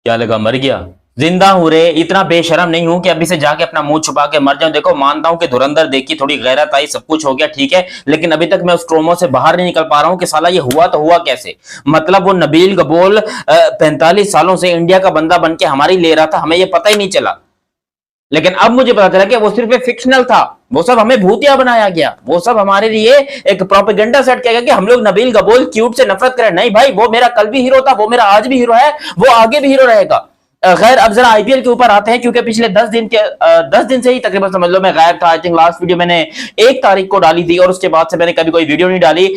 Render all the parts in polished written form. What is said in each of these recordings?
क्या लगा मर गया? जिंदा हूं रे, इतना बेशरम नहीं हूं कि अभी से जाके अपना मुंह छुपा के मर जाऊं। देखो मानता हूं कि धुरंधर देखी, थोड़ी गैरत आई, सब कुछ हो गया, ठीक है, लेकिन अभी तक मैं उस ट्रोमो से बाहर नहीं निकल पा रहा हूं कि साला ये हुआ तो हुआ कैसे। मतलब वो नबील गबोल 45 सालों से इंडिया का बंदा बन के हमारी ले रहा था, हमें ये पता ही नहीं चला। लेकिन अब मुझे पता चला कि वो सिर्फ एक फिक्शनल था, वो सब हमें भूतिया बनाया गया, वो सब हमारे लिए एक प्रोपेगेंडा सेट किया गया कि हम लोग नबील गबोल क्यूट से नफरत करें। नहीं भाई, वो मेरा कल भी हीरो था, वो मेरा आज भी हीरो है, वो आगे भी हीरो रहेगा। खैर अब जरा आईपीएल के ऊपर आते हैं, क्योंकि पिछले 10 दिन से ही तकरीबन समझ लो मैं गायब था। आई थिंक लास्ट वीडियो मैंने 1 तारीख को डाली थी और उसके बाद से मैंने कभी कोई वीडियो नहीं डाली।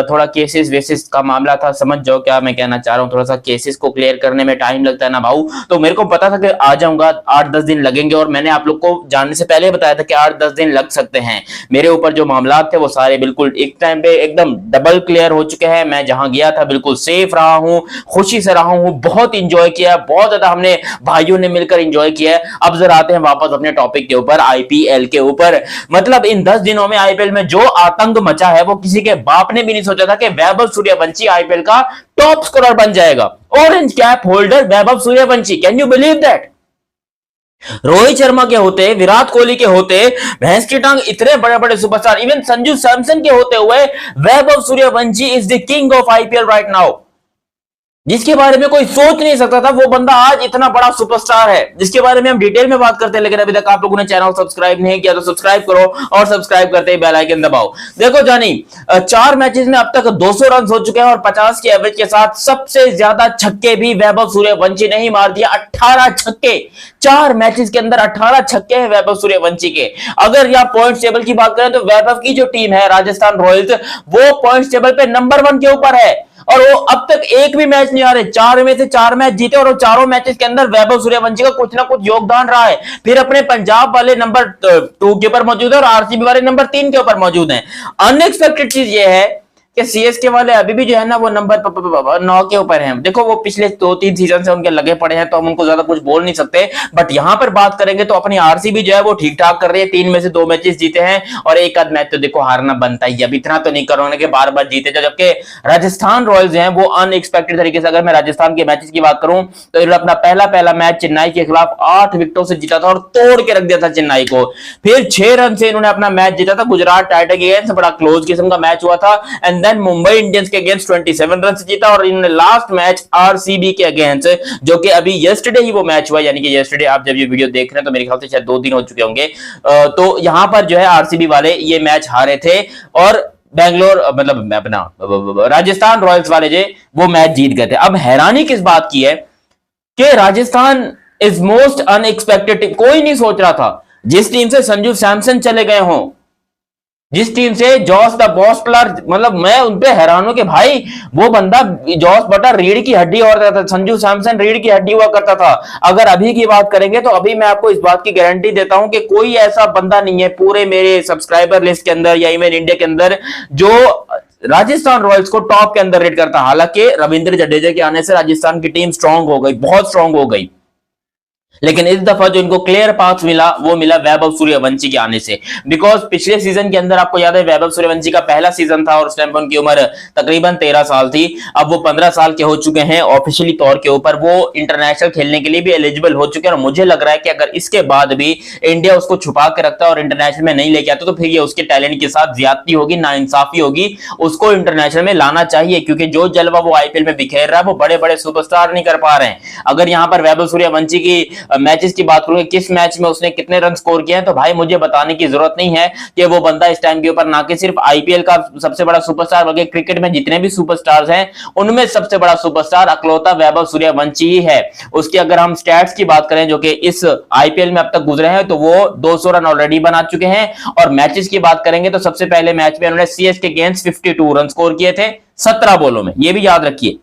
थोड़ा केसेस वेसेस का मामला था, समझ जाओ क्या मैं कहना चाह रहा हूँ। थोड़ा सा केसेस को क्लियर करने में टाइम लगता है ना भाऊ, तो मेरे को पता था कि आ जाऊंगा, 8-10 दिन लगेंगे, और मैंने आप लोग को जानने से पहले बताया था कि 8-10 दिन लग सकते हैं। मेरे ऊपर जो मामला थे वो सारे बिल्कुल एक टाइम पे एकदम डबल क्लियर हो चुके हैं। मैं जहां गया था बिल्कुल सेफ रहा हूं, खुशी से रहा हूं, बहुत इंजॉय किया, बहुत ज्यादा हमने भाइयों ने मिलकर एंजॉय किया है। अब जरा आते हैं वापस अपने टॉपिक के ऊपर, आईपीएल के ऊपर। मतलब इन 10 दिनों में आईपीएल में जो आतंक मचा है वो किसी के बाप ने भी नहीं सोचा था कि वैभव सूर्यवंशी आईपीएल का टॉप स्कोरर बन जाएगा। Orange cap holder Vaibhav Suryavanshi, can you believe that? Rohit Sharma के होते, विराट कोहली के होते, भैंस की टांग इतने बड़े बड़े सुपरस्टार, इवन संजू सैमसन के होते हुए Vaibhav Suryavanshi is the king of IPL right now. जिसके बारे में कोई सोच नहीं सकता था वो बंदा आज इतना बड़ा सुपरस्टार है, जिसके बारे में हम डिटेल में बात करते हैं। लेकिन अभी तक आप लोगों ने चैनल सब्सक्राइब नहीं किया तो सब्सक्राइब करो, और सब्सक्राइब करते ही बेल आइकन दबाओ। देखो जानी, 4 मैचेस में अब तक 200 रन हो चुके हैं और 50 के एवरेज के साथ सबसे ज्यादा छक्के भी वैभव सूर्यवंशी ने ही मार दिया, 18 छक्के। 4 मैचेस के अंदर 18 छक्के हैं वैभव सूर्यवंशी के। अगर यहाँ पॉइंट टेबल की बात करें तो वैभव की जो टीम है राजस्थान रॉयल्स, वो पॉइंट टेबल पे नंबर 1 के ऊपर है, और वो अब तक एक भी मैच नहीं आ रहे। 4 में से 4 मैच जीते, और वो चारों मैचेस के अंदर वैभव सूर्यवंशी का कुछ ना कुछ योगदान रहा है। फिर अपने पंजाब वाले नंबर 2 के ऊपर मौजूद है और आरसीबी वाले नंबर 3 के ऊपर मौजूद हैं। अनएक्सपेक्टेड चीज ये है कि सीएसके वाले अभी भी जो है ना वो नंबर 9 के ऊपर हैं। देखो वो पिछले 2-3 सीजन से उनके लगे पड़े हैं, तो हम उनको ज्यादा कुछ बोल नहीं सकते। बट यहां पर बात करेंगे तो अपनी आरसीबी जो है वो ठीक ठाक कर रही है, 3 में से 2 मैचेस जीते हैं, और एक आध मैच तो देखो हारना बनता ही है। अब इतना तो नहीं करोगे कि बार बार जीते जाओ। जबकि राजस्थान रॉयल्स हैं वो अनएक्सपेक्टेड तरीके से, अगर मैं राजस्थान के मैचेस की बात करूं तो इन्होंने अपना पहला मैच चेन्नई के खिलाफ 8 विकेटों से जीता था और तोड़ के रख दिया था चेन्नई को। फिर 6 रन से इन्होंने अपना मैच जीता था गुजरात टाइटंस के अगेंस्ट, बड़ा क्लोज किस्म का मैच हुआ था। एंड देन मुंबई इंडियंस के अगेंस्ट 27 रन से जीता, और इन्होंने लास्ट मैच आरसीबी के अगेंस्ट, जो कि अभी यस्टरडे ही वो मैच हुआ, यानी कि यस्टरडे आप जब ये वीडियो देख रहे हैं तो मेरे ख्याल से शायद 2 दिन हो चुके होंगे, तो यहां पर जो है आरसीबी वाले ये मैच हारे थे, और बैंगलोर मतलब अपना राजस्थान रॉयल्स वाले जो वो मैच जीत गए थे। अब हैरानी किस बात की है कि राजस्थान इज मोस्ट अनएक्सपेक्टेड। कोई नहीं सोच रहा था, जिस टीम से संजू सैमसन चले गए हों, जिस टीम से जॉस द बॉस प्लेयर, मतलब मैं उनपे हैरान हूं कि भाई वो बंदा जॉस बटा रीढ़ की हड्डी और था, संजू सैमसन रीढ़ की हड्डी हुआ करता था। अगर अभी की बात करेंगे तो अभी मैं आपको इस बात की गारंटी देता हूं कि कोई ऐसा बंदा नहीं है पूरे मेरे सब्सक्राइबर लिस्ट के अंदर या इवन इंडिया के अंदर जो राजस्थान रॉयल्स को टॉप के अंदर रेट करता। हालांकि रविंद्र जडेजा के आने से राजस्थान की टीम स्ट्रांग हो गई, बहुत स्ट्रांग हो गई, लेकिन इस दफा जो इनको क्लियर पाथ मिला वो मिला वैभव सूर्यवंशी के आने से। बिकॉज पिछले सीजन के अंदर आपको याद है वैभव सूर्यवंशी का पहला सीजन था और उस टाइम उनकी उम्र तकरीबन 13 साल थी। अब वो 15 साल के हो चुके हैं ऑफिशियली तौर के ऊपर, वो इंटरनेशनल खेलने के लिए भी एलिजिबल हो चुके हैं। और मुझे लग रहा है कि अगर इसके बाद भी इंडिया उसको छुपा के रखता है और इंटरनेशनल में नहीं लेके आता तो फिर ये उसके टैलेंट के साथ ज्यादती होगी, नाइंसाफी होगी। उसको इंटरनेशनल में लाना चाहिए, क्योंकि जो जलवा वो आईपीएल में बिखेर रहा है वो बड़े बड़े सुपरस्टार नहीं कर पा रहे हैं। अगर यहां पर वैभव सूर्यवंशी की मैचेस की बात करूंगी, किस मैच में उसने कितने रन स्कोर किए हैं, तो भाई मुझे बताने की जरूरत नहीं है कि वो बंदा इस टाइम के ऊपर ना कि सिर्फ आईपीएल का सबसे बड़ा सुपरस्टार, बल्कि क्रिकेट में जितने भी सुपरस्टार्स हैं उनमें सबसे बड़ा सुपरस्टार अकलौता वैभव सूर्यवंशी ही है। उसकी अगर हम स्टैट्स की बात करें जो कि इस आईपीएल में अब तक गुजरे हैं, तो वो 200 रन ऑलरेडी बना चुके हैं। और मैचेस की बात करेंगे तो सबसे पहले मैच में उन्होंने सीएसके के अगेंस्ट 52 रन स्कोर किए थे 17 बॉलों में, ये भी याद रखिए।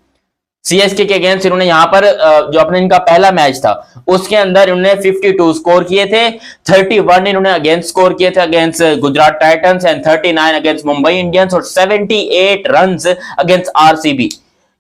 सीएसके के अगेंस्ट इन्होंने यहां पर जो अपने इनका पहला मैच था उसके अंदर इन्होंने 52 स्कोर किए थे, 31 इन्होंने अगेंस्ट स्कोर किए थे against Gujarat Titans, and 39 against Mumbai Indians, और 78 रन्स अगेंस्ट आरसीबी।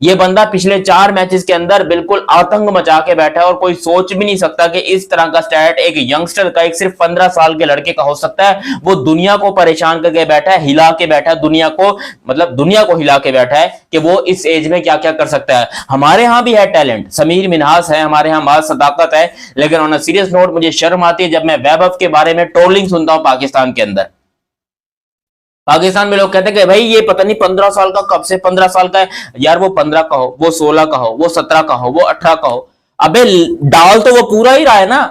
ये बंदा पिछले 4 मैचेस के अंदर बिल्कुल आतंक मचा के बैठा है और कोई सोच भी नहीं सकता कि इस तरह का स्टैट एक यंगस्टर का, एक सिर्फ 15 साल के लड़के का हो सकता है। वो दुनिया को परेशान करके बैठा है, हिला के बैठा है दुनिया को, मतलब दुनिया को हिला के बैठा है कि वो इस एज में क्या क्या कर सकता है। हमारे यहां भी है टैलेंट, समीर मिन्हास है हमारे यहां, माज सदाकत है, लेकिन ऑन अ सीरियस नोट मुझे शर्म आती है जब मैं वैभव के बारे में ट्रोलिंग सुनता हूं पाकिस्तान के अंदर। पाकिस्तान में लोग कहते हैं कि भाई ये पता नहीं 15 साल का, कब से 15 साल का है यार। वो 15 का हो, वो 16 का हो, वो 17 का हो, वो 18 का हो, अबे डाल तो वो पूरा ही रहा है ना।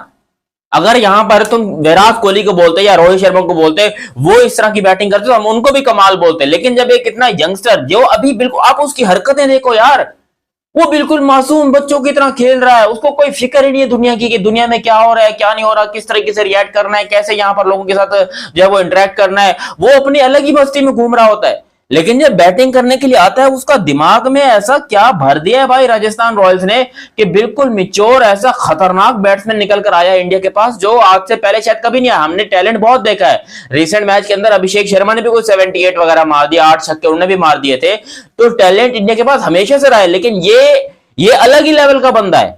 अगर यहां पर तुम विराट कोहली को बोलते या रोहित शर्मा को बोलते वो इस तरह की बैटिंग करते तो हम उनको भी कमाल बोलते, लेकिन जब एक इतना यंगस्टर जो अभी बिल्कुल, आप उसकी हरकतें देखो यार, वो बिल्कुल मासूम बच्चों की तरह खेल रहा है, उसको कोई फिक्र ही नहीं है दुनिया की कि दुनिया में क्या हो रहा है क्या नहीं हो रहा, किस तरीके से रिएक्ट करना है, कैसे यहां पर लोगों के साथ जो है वो इंटरेक्ट करना है। वो अपनी अलग ही मस्ती में घूम रहा होता है, लेकिन जब बैटिंग करने के लिए आता है उसका दिमाग में ऐसा क्या भर दिया है भाई राजस्थान रॉयल्स ने कि बिल्कुल मिच्योर ऐसा खतरनाक बैट्समैन निकल कर आया इंडिया के पास जो आज से पहले शायद कभी नहीं आया। हमने टैलेंट बहुत देखा है, रिसेंट मैच के अंदर अभिषेक शर्मा ने भी कोई 78 वगैरह मार दिया, 8 छक्के उन्होंने भी मार दिए थे, तो टैलेंट इंडिया के पास हमेशा से रहा है। लेकिन ये अलग ही लेवल का बंदा है,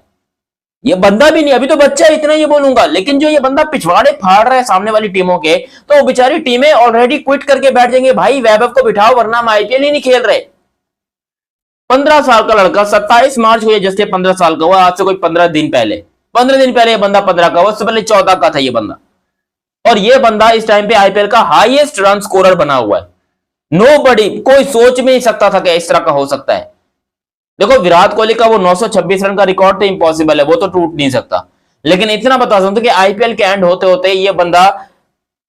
ये बंदा भी नहीं, अभी तो बच्चा है, इतना ये बोलूंगा, लेकिन जो ये बंदा पिछवाड़े फाड़ रहा है सामने वाली टीमों के, तो वो बेचारी टीमें ऑलरेडी क्विट करके बैठ जाएंगे, भाई वैभव को बिठाओ वरना हम आईपीएल ही नहीं खेल रहे। 15 साल का लड़का, 27 मार्च को ये जस्ट 15 साल का हुआ, आज से कोई 15 दिन पहले ये बंदा 15 का हुआ, उससे पहले 14 का था ये बंदा, और ये बंदा इस टाइम पे आईपीएल का हाईएस्ट रन स्कोरर बना हुआ है। नोबडी, कोई सोच में नहीं सकता था कि इस तरह का हो सकता है। देखो विराट कोहली का वो 926 रन का रिकॉर्ड तो इंपॉसिबल है, वो तो टूट नहीं सकता, लेकिन इतना बता सकता हूं कि आईपीएल के एंड होते होते ये बंदा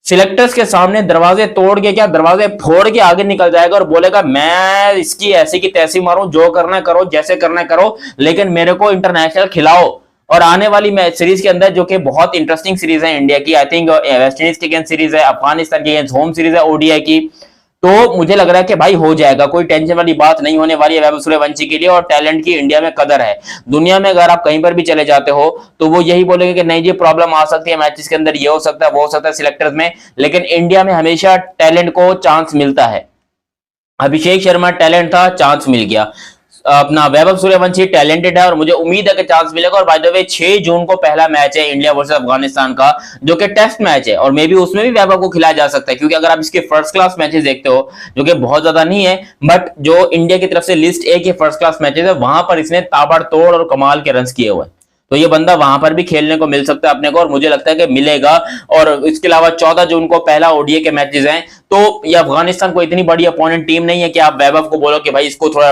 सिलेक्टर्स के सामने दरवाजे तोड़ के, क्या दरवाजे फोड़ के आगे निकल जाएगा और बोलेगा मैं इसकी ऐसी की तैसी मारूं, जो करना है करो, जैसे करना है करो, लेकिन मेरे को इंटरनेशनल खिलाओ। और आने वाली मैच सीरीज के अंदर जो कि बहुत इंटरेस्टिंग सीरीज है इंडिया की, आई थिंक वेस्ट इंडीज के अगेंस्ट सीरीज है, अफगानिस्तान के अगेंस्ट होम सीरीज है ओडीआई की, तो मुझे लग रहा है कि भाई हो जाएगा, कोई टेंशन वाली बात नहीं होने वाली है वैभव सूर्यवंशी के लिए। और टैलेंट की इंडिया में कदर है, दुनिया में अगर आप कहीं पर भी चले जाते हो तो वो यही बोलेंगे कि नहीं जी प्रॉब्लम आ सकती है मैचेस के अंदर, ये हो सकता है वो हो सकता है सिलेक्टर्स में, लेकिन इंडिया में हमेशा टैलेंट को चांस मिलता है। अभिषेक शर्मा टैलेंट था, चांस मिल गया, अपना वैभव सूर्यवंशी टैलेंटेड है और मुझे उम्मीद है कि चांस मिलेगा। और बाय द वे 6 जून को पहला मैच है इंडिया वर्सेस अफगानिस्तान का, जो कि टेस्ट मैच है, और मे बी उसमें भी वैभव को खिलाया जा सकता है, क्योंकि अगर आप इसके फर्स्ट क्लास मैचेस देखते हो, जो कि बहुत ज्यादा नहीं है, बट जो इंडिया की तरफ से लिस्ट ए के फर्स्ट क्लास मैचेस है वहां पर इसने ताबड़तोड़ और कमाल के रन किए हुए हैं, तो ये बंदा वहां पर भी खेलने को मिल सकता है अपने को, और मुझे लगता है कि मिलेगा। और इसके अलावा 14 जून को पहला ओडीए के मैचेस हैं, तो ये अफगानिस्तान को इतनी बड़ी अपोनेंट टीम नहीं है कि आप वैभव को बोलो कि भाई इसको थोड़ा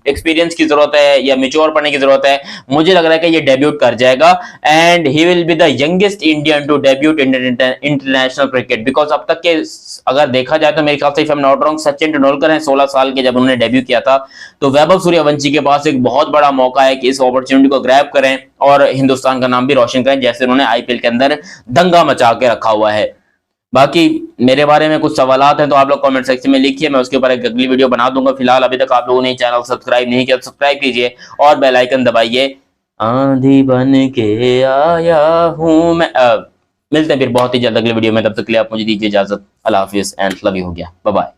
एक्सपीरियंस की जरूरत है या मेच्योर पढ़ने की जरूरत है। मुझे लग रहा है कि ये डेब्यूट कर जाएगा and he will be the youngest Indian to debut in international cricket, because अब तक के अगर देखा जाए तो मेरे ख्याल से if I am not wrong Sachin Tendulkar हैं 16 साल के जब उन्होंने डेब्यू किया था, तो वैभव सूर्यवंशी के पास एक बहुत बड़ा मौका है कि इस अपॉर्चुनिटी को ग्रैब करें और हिंदुस्तान का नाम भी रोशन करें, जैसे उन्होंने आईपीएल के अंदर दंगा मचा के रखा हुआ है। बाकी मेरे बारे में कुछ सवालात हैं तो आप लोग कमेंट सेक्शन में लिखिए, मैं उसके ऊपर एक अगली वीडियो बना दूंगा। फिलहाल अभी तक आप लोगों ने चैनल सब्सक्राइब नहीं किया तो सब्सक्राइब कीजिए और बेल आइकन दबाइए। आंधी बन के आया हूं मैं। मिलते हैं फिर बहुत ही जल्द अगली वीडियो में, तब तक के लिए आप मुझे दीजिए इजाजत। अल्लाह हाफिज एंड लव यू हो गया, बाय बाय।